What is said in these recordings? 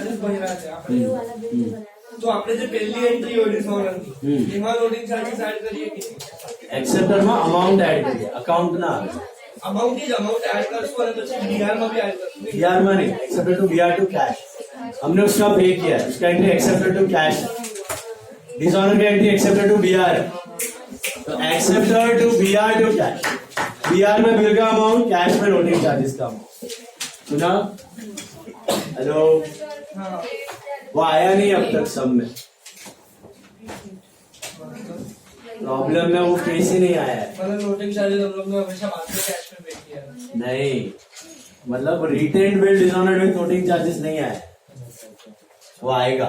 Charges भरायचे આપણે તો આપણે જે પહેલી એન્ટ્રી હોય ડિસ્કાઉન્ટ એમાં લોડિંગ ચાર્जेस એડ કરીએ કે एक्सेप्टर में अमाउंट ऐड करिए, अकाउंट ना આવે. अमाउंट ऐड करसो અને પછી बीआर में भी ऐड करसो. बीआर में नहीं, acceptor to BR to cash. हमने उसका पे किया है, उसका entry acceptor to cash. Dishonour का एंट्री एक्सेप्टर टू बीआर. तो acceptor to BR to cash. BR में बिल का अमाउंट, कैश में लोडिंग चार्जेस का अमाउंट. सुना? हेलो, वो आया नहीं अब तक सब में. प्रॉब्लम में वो केस ही नहीं आया है. मतलब लोडिंग चार्जेस हम लोग ने हमेशा बाद में कैश में पे किया है. नहीं, मतलब written bill dishonoured with loading charges नहीं आया है. वो आएगा.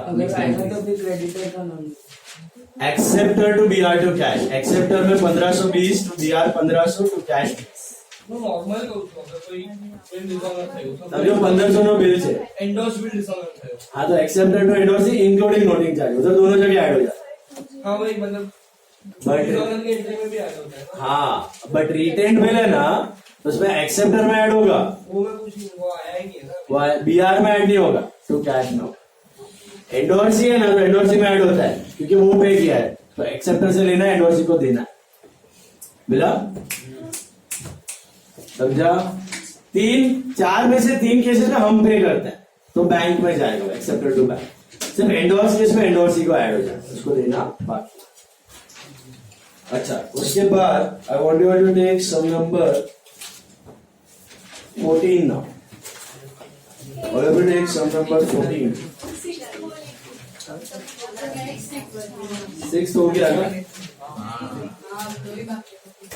Acceptor to BR to cash. Acceptor में 1520 to BR 1500 to cash. Normal કહું છું અગર કોઈ બિલ ડિસઓનર થયું તો तब जो 1500 નો बिल છે. एंडोर्स बिल डिसऑनर થયો. हाँ तो acceptor to endorse including loading charge उधर दोनों जगह ऐड हो जाता है. हाँ वही मतलब बट डिसऑनर के एंट्री में भी ऐड होता है. हाँ बट रिटेन बिल है ना, तो उसमें एक्सेप्टर में ऐड होगा, वो मैं कुछ नहीं, वो आया ही नहीं है ना. वो बीआर में ऐड नहीं होगा टू कैश में. एंडोर्सी है ना, तो एंडोर्सी में ऐड होता है क्योंकि वो पे किया है. तो एक्सेप्टर से लेना है, एंडोर्सी को देना है. मिला? समझा? 4 में से 3 केसेस में हम पे करते हैं तो बैंक में जाएगा एक्सेप्टर टू बैंक. सिर्फ एंडोर्स केस में एंडोर्सी को ऐड हो जाता है, उसको देना बाकी. अच्छा, उसके बाद I want you to take sum number 14 now. और यू टेक सम नंबर 14. 6 हो गया ना?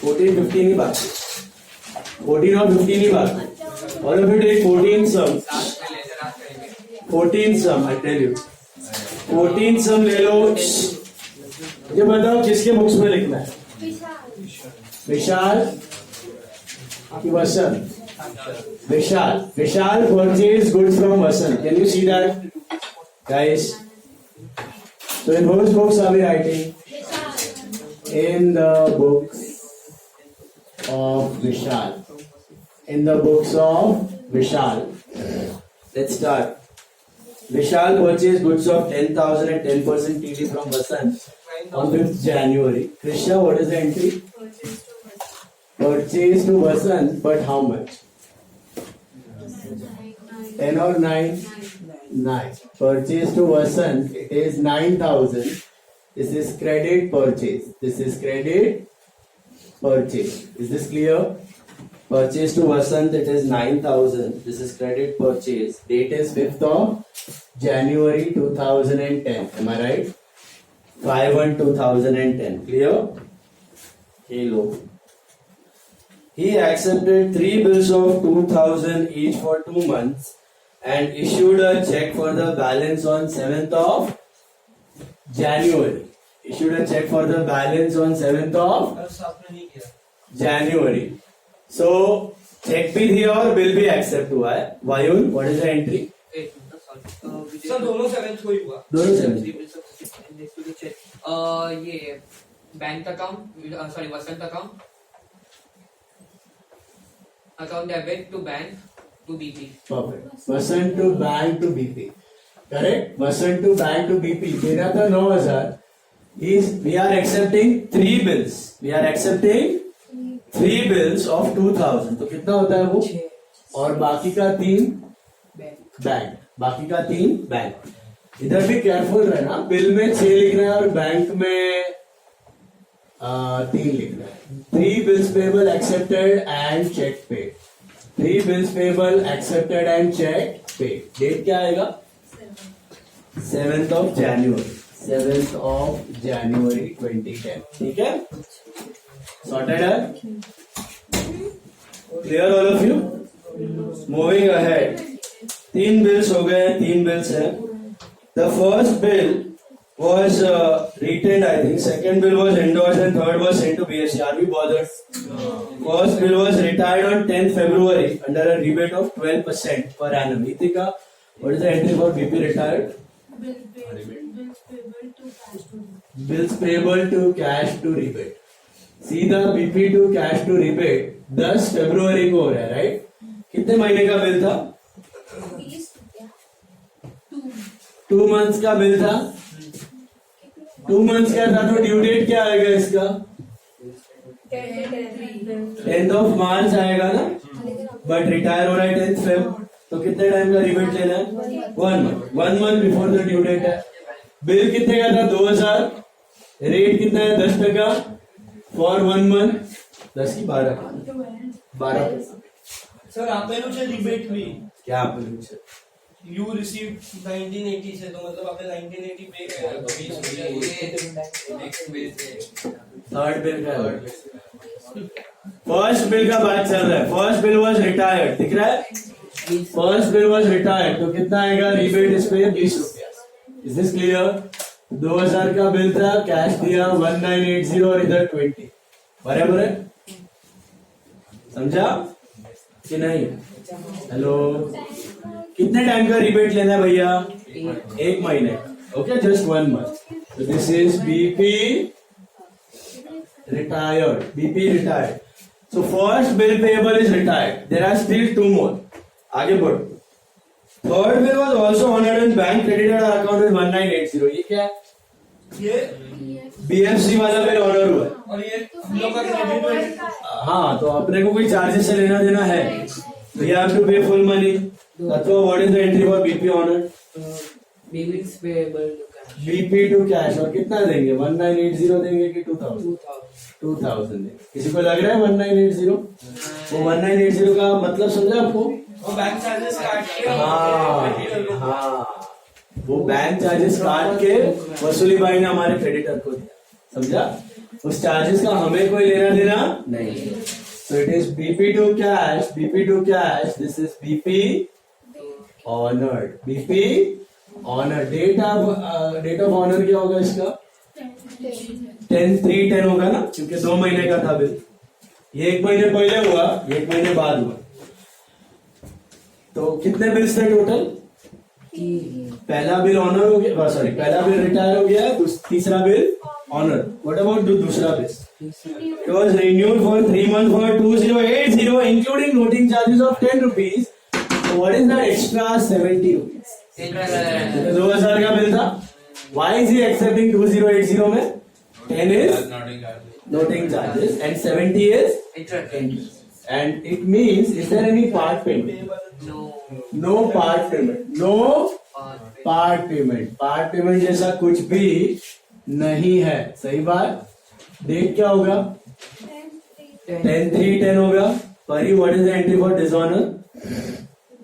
14 15 ही बात. 14 और 15 ही बात. और you take 14 sum. 14 sum I tell you. 14 sum ले लो. ये बताओ किसके बुक्स में लिखना है? विशाल कि Vasant? Vishal. Vishal purchase goods from Vasant. Can you see that guys? So in whose books are we writing? In the books of Vishal. In the books of Vishal. Let's start. Vishal purchased goods of 10,000 at 10% TD from Vasant on 5th January. Krishna, what is the entry? Purchase to Vasant, but how much? 10 or 9? 9. Purchase to Vasant, it is 9,000. This is credit purchase. This is credit purchase. Is this clear? Purchase to Vasant, it is 9,000. This is credit purchase. Date is 5th of January 2010. Am I right? 5/1/2010. Clear? Hello. He accepted 3 bills of 2,000 each for 2 months and issued a check for the balance on 7th of January. Issued a check for the balance on 7th of January. So check भी दिया और bill भी accept हुआ है. वायुन, what is the entry? Sir दोनों 7th को ही हुआ. दोनों 7th. ये bank account, sorry Vasant account debit to bank to BP. Perfect. Vasant to bank to BP. Correct? Vasant to bank to BP. देना था 9,000. We are accepting 3 bills. We are accepting 3 bills of 2,000. तो कितना होता है वो? और बाकी का 3 बैंक. बाकी का 3 बैंक. इधर भी केयरफुल रहना. बिल में 6 लिखना है और बैंक में 3 लिखना है. 3 bills payable accepted and check paid. 3 bills payable accepted and check paid. Date क्या आएगा? 7th of January. 7th of January 2010. ठीक है? Sorted है? Clear all of you? Moving ahead. 3 bills हो गए. 3 bills है. The first bill was retained, I think. Second bill was endorsed and third was sent to BSC. Are we bothered? First bill was retired on 10th February under a rebate of 12% per annum. Itika, what is the entry for BP retired? Bills payable to cash to rebate. सीधा BP to cash to rebate 10 फरवरी को हो रहा है, right? कितने महीने का bill था? 2 months का बिल था, 2 months का था, तो ड्यू डेट क्या आएगा इसका? 10th of March आएगा ना, बट रिटायर हो रहा है 10th Feb, तो कितने टाइम का रिबेट लेना है? 1 month before the due date है। बिल कितने का था? 2000, रेट कितना है? 10% फॉर 1 month, 10 की 12 સર આપેલું છે રિબેટ બી क्या बोलूं सर? યુ રિસીવ 1980 છે તો મતલબ આપણે 1980 પે કર્યા थर्ड बिल का फर्स्ट बिल का बात चल रहा है। फर्स्ट बिल वॉज रिटायर्ड, दिख रहा है? फर्स्ट बिल वॉज रिटायर्ड, तो कितना आएगा रिबेट इस पे? 20 रुपया। Is this clear? 2000 का बिल था, कैश दिया 1980 और इधर 20, बराबर है? समझा कि नहीं? हेलो, कितने टाइम का रिबेट लेना है भैया? 1 महीने। Okay, just 1 month। तो this is BP retired, BP retired. So first bill payable is retired. There are still 2 more. आगे बढ़ो। Third bill was also honored and bank credited our account with 1980. ये क्या है? ये BFC वाला bill order हुआ है। और ये हम लोग का क्रेडिट है। हाँ, तो अपने को कोई चार्जेस से लेना देना है, तो you have to pay full money. तो what is the entry for BP honored? Bills payable to cash. BP to cash, और कितना देंगे? 1980 देंगे कि 2000? 2000 देंगे। किसी को लग रहा है 1980? वो 1980 का मतलब समझा आपको? और बैंक चार्जेस काट के हाँ, वो बैंक चार्जेस काट के वसूली भाई ने हमारे क्रेडिटर को दिया, समझा? उस चार्जेस का हमें कोई लेना देना नहीं। So it is BP to cash, BP to cash. This is BP honored, BP honored. Date of honor क्या होगा इसका? 10/3/10 होगा ना, क्योंकि 2 महीने का था बिल। ये 1 महीने पहले हुआ, 1 महीने बाद हुआ। तो कितने बिल्स थे टोटल? पहला बिल ऑनर हो गया, सॉरी, पहला बिल रिटायर हो गया, तीसरा बिल ऑनर। व्हाट अबाउट दूसरा bill? It was renewed for 3 months for 2080, including noting charges of 10 rupees. So what is that extra 70 rupees? 2000 का बिल था। Why is he accepting 2080 में? 10 is noting charges and 70 is interest. And it means, is there any part payment? No part payment. No part payment. Part payment जैसा कुछ भी नहीं है, सही बात? डेट क्या होगा? 10/3/10 होगा। परी, what is the entry for dishonor?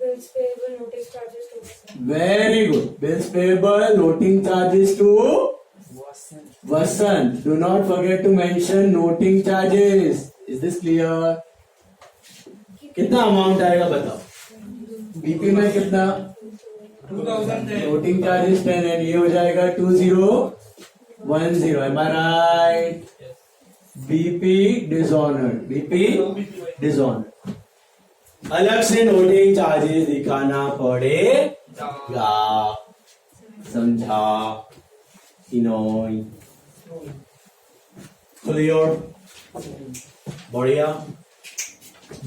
Bills payable, notice charges to Vasant. Very good. Bills payable, noting charges to Vasant. Do not forget to mention noting charges. Is this clear? कितना amount आएगा बताओ? BP में कितना? 2010। Noting charges 10 and ये हो जाएगा 2010। Am I right? BP dishonored, BP dishonored। अलग से नोटिंग चार्जेस दिखाना पड़ेगा, समझा कि नहीं? क्लियर? बढ़िया।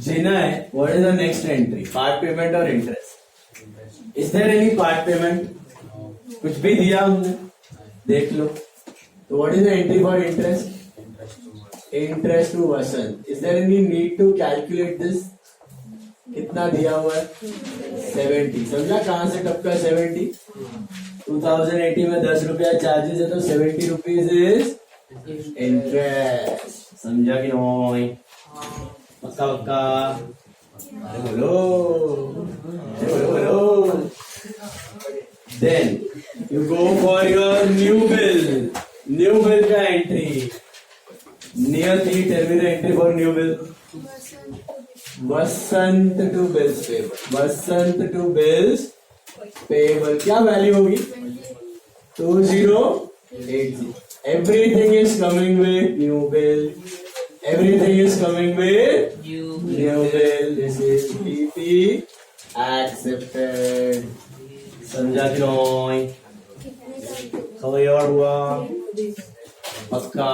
जिनय, what is the next entry? Part payment or interest? Is there any part payment? कुछ भी दिया हमने, देख लो। तो what is the entry for interest? Interest to Vasant. Is there any need to calculate this? कितना दिया हुआ है? 70। समझा कहां से टपका 70? 2080 में 10 रुपया चार्जेस है, तो 70 रुपीज इज इंटरेस्ट। समझा कि नहीं? पक्का पक्का? अरे बोलो, अरे बोलो। Then you go for your new bill. New bill का entry. Near 3, tell me the entry for new bill. Vasant to bills payable. Vasant to bills payable. क्या वैल्यू होगी? 2080. Everything is coming with new bill. Everything is coming with new bill. This is BP accepted. समझा कि नहीं? Clear हुआ? पक्का?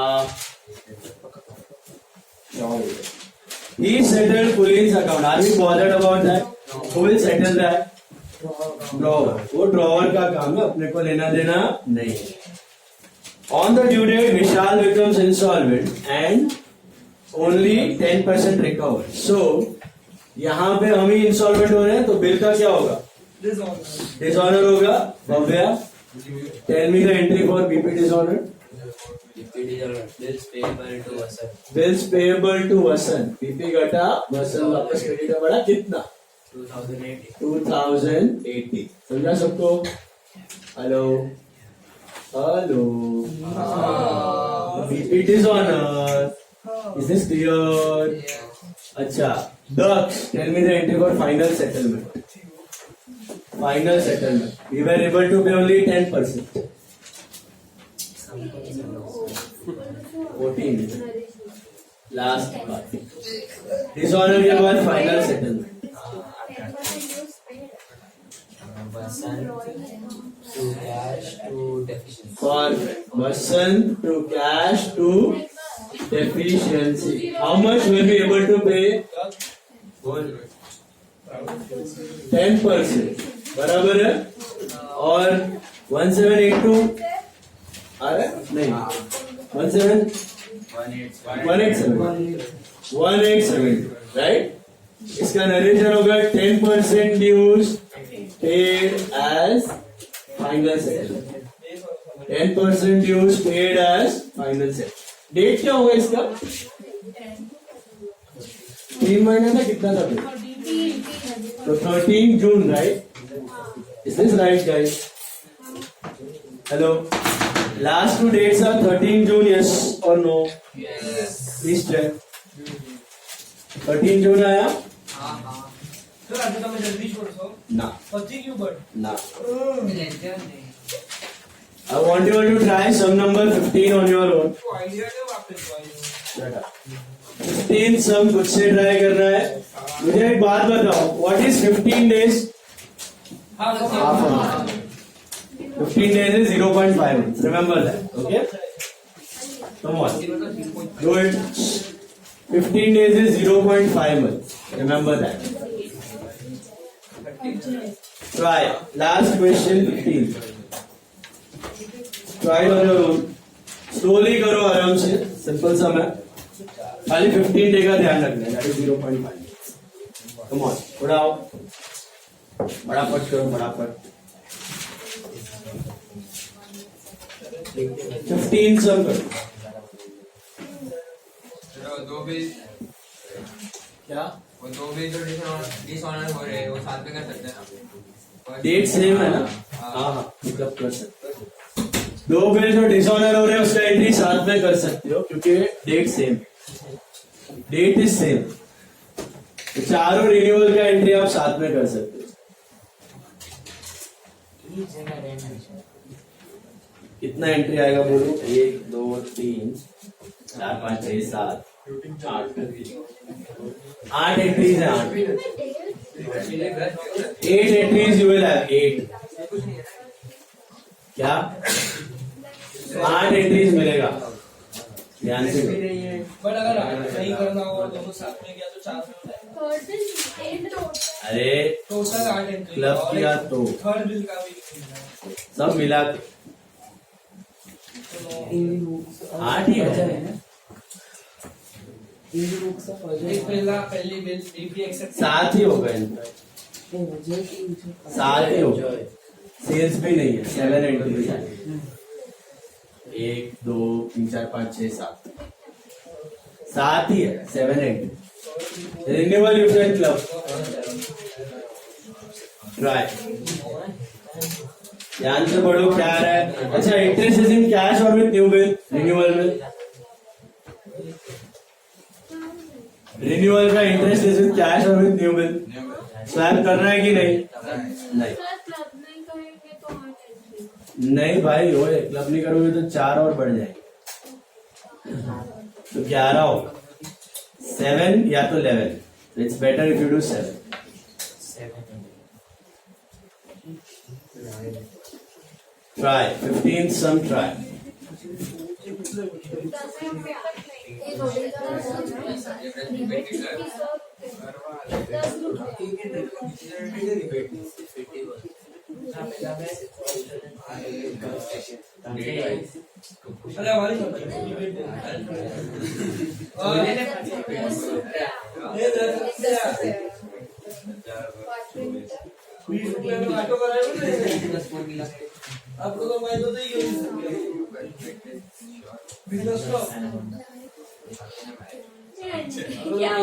He settled police account. Are we bothered about that? Who will settle that? Drawer, वो drawer का काम है, अपने को लेना देना नहीं। On the due date Vishal becomes insolvent and only 10% recover. So यहाँ पे हम ही इंसॉल्वेंट हो रहे हैं, तो बिल का क्या होगा? डिसऑनर होगा। Bhavya, tell me the entry for BP dishonour. Bills payable to Vasan. Bills payable to Vasan, BP घटा, वसन वापस क्रेडिट बढ़ा, कितना? 2080. 2080। समझा सबको? Hello hello, BP dishonour, is this clear? अच्छा, Daksh, tell me the entry for final settlement. Final settlement, we were able to pay only 10%। 14 last part, dishonour के बाद final settlement. Vasan to cash to deficiency. For Vasan to cash to deficiency, how much will be able to pay? 10%, बराबर है। और 1782 आ रहा है? नहीं, 1870, right? इसका narration होगा 10% dues paid as final settlement। 10% dues paid as final settlement। Date क्या होगा इसका? 3 महीने था, कितना था? तो 13 जून, right? Is this right guys? Hello, last 2 dates are 13 June, yes or no? Yes. Please check। 13 जून आया सर आता તમે જલ્દી છોડશો ना? પછી ક્યું બટ ना। I want you all to try sum number 15 on your own। તો આઈડિયા કેમ આપે છો? 15 सम खुद से ट्राई करना है। मुझे एक बात बताओ, व्हाट इज 15 days? હા Half a month। 15 days is 0.5 months, remember that, okay? Come on, do it। 15 days is 0.5 months, remember that। Try, last question 15। Try on your own, slowly करो, आराम से, सिंपल सम है, खाली 15 डे का ध्यान रखना है, that is 0.5। Come on, उड़ाओ, फटाफट करो, फटाफट। 15 सम करो। दो बिल, क्या? वो दो बिल जो डिसऑनर हो रहे हैं वो साथ में कर सकते हैं ना? डेट सेम है ना? हाँ, पिकअप कर सकते हो। 2 बिल जो डिसऑनर हो रहे हैं उसका एंट्री साथ में कर सकते हो, क्योंकि date same, date is same. तो चारों रिन्यूअल का एंट्री आप साथ में कर सकते हो। कितना एंट्री आएगा बोलो? 1 2 3 4 5 6 7 8 एंट्रीज है। 8 एंट्रीज यू विल हैव 8। क्या? 8 एंट्रीज मिलेगा, ध्यान से। बट अगर सही करना हो और दोनों साथ में गया तो 4 में हो जाएगा। अरे टोटल 8 एंट्री क्लब किया तो थर्ड बिल का भी सब मिला के 8 ही है। एक पहली बिल डीपी एक्सेप्ट 7 ही होगा इनका, 7 ही होगा। सेल्स भी नहीं है, 7 एंट्रीज है। 1 2 3 4 5 6 7 7 ही है, 7 entry. Renewal union club, try, ध्यान से पढ़ो क्या आ रहा है। अच्छा, इंटरेस्ट इज इन कैश और विद न्यू बिल। रिन्यूअल में रिन्यूअल का इंटरेस्ट इज इन कैश और विद न्यू बिल। स्वैप करना है कि नहीं? नहीं नहीं भाई, वो क्लब नहीं करोगे तो 4 और बढ़ जाएंगे, तो 11 होगा। 7 या तो 11, it's better if you do 7। Try 15 some try। अरे हमारी ₹20 में ऑटो कराया आपको तो मैं तो ही बिजनेस को क्या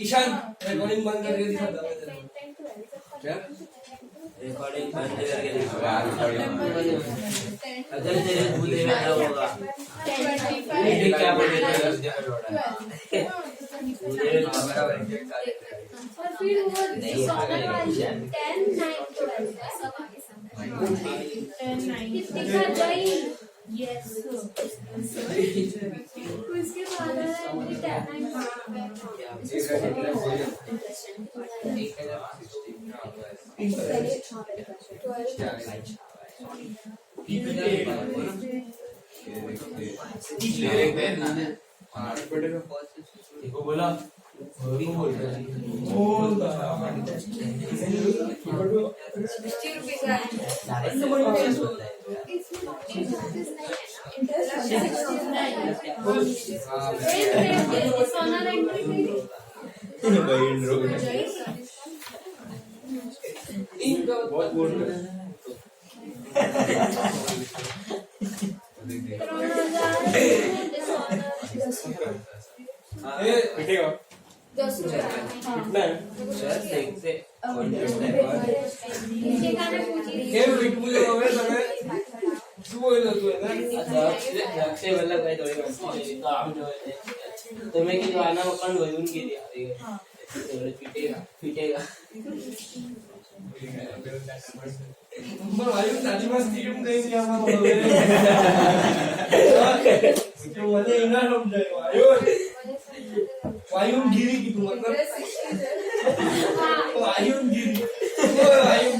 ईशान रिकॉर्डिंग बंद करके दिखा दो क्या रिकॉर्डिंग बंद करके दिखा अगर तेरे भूले में आया होगा ये क्या बोलेगा और फिर वो सोनल वाली 10 9 कितनी का गई यस उसके बाद बोला तुम्हें किती वाना पण भरून गेली फिटेगा फिटेगा वायु सारी मस्ती क्यों देंगे हमारे तो मुझे इना समझे वायु वायु गिरी की तुम मतलब वायु गिरी वायु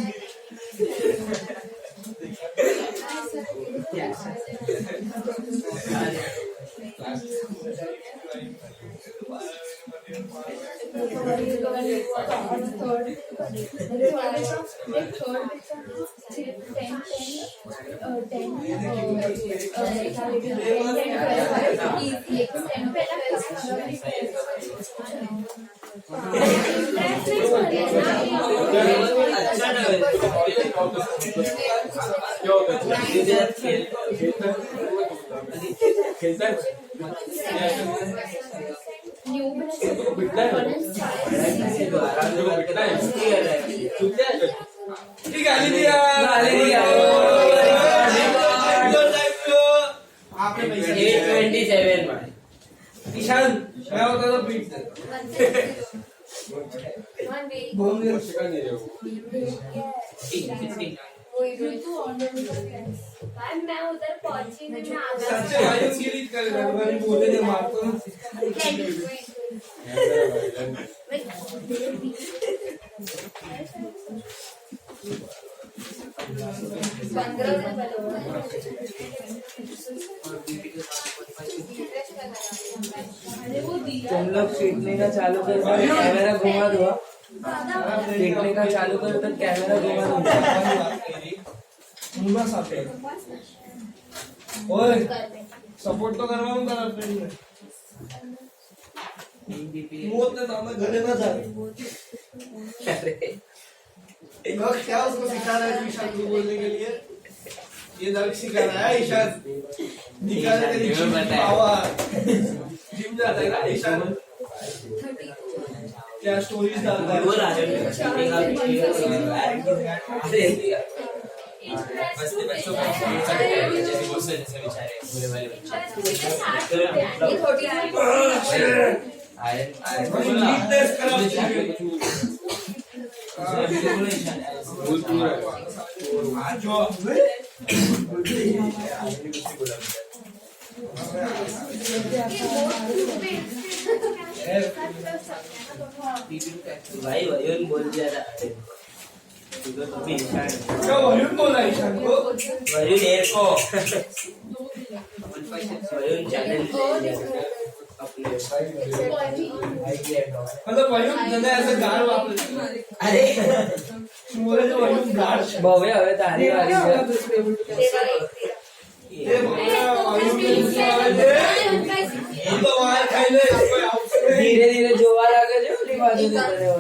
खेलता ठीक आहे, आली दिया. आपने पैसे दिए. 827 मध्ये. ईशान काय होता तो बीट मैं उधर पहुंची नहीं, मैं आगे सच्चे भाई उसकी रीत कर रहा हूँ, मैंने बोले थे मारतो ना. तुम लोग सीखने का चालू कर दो, कैमरा घुमा दो. सीखने का चालू करो तो कैमरा घुमा दो. मुंगा साफ है. ओए सपोर्ट तो करवाऊं करा फ्रेंड में. मोत ने दाम घरे ना जा. क्या उसको सिखा रहा है ईशान को बोलने के लिए? ये दर्द सिखा रहा है ईशान. निकाले तेरी पावर. जिम जाता है ना ईशान. क्या स्टोरीज डालता है? बोल आ जाओ. बस ते बच्चों को जैसे बहुत से जैसे बेचारे बुरे वाले बच्चे नीटनेस खराब जो भाई वरुण बोल दिया था. तो भी ईशान क्या वरुण बोला ईशान को? वरुण एयर को वरुण चैनल अपने मतलब वरुण जने ऐसे गाड़ वापस. अरे बोले जो वरुण गाड़. भावे हवे तारी वाली ये बोला वरुण के साले. ये तो मार खाइले इसको आउट. धीरे धीरे जोवा लगे जो उली बाजू दे रहे हो.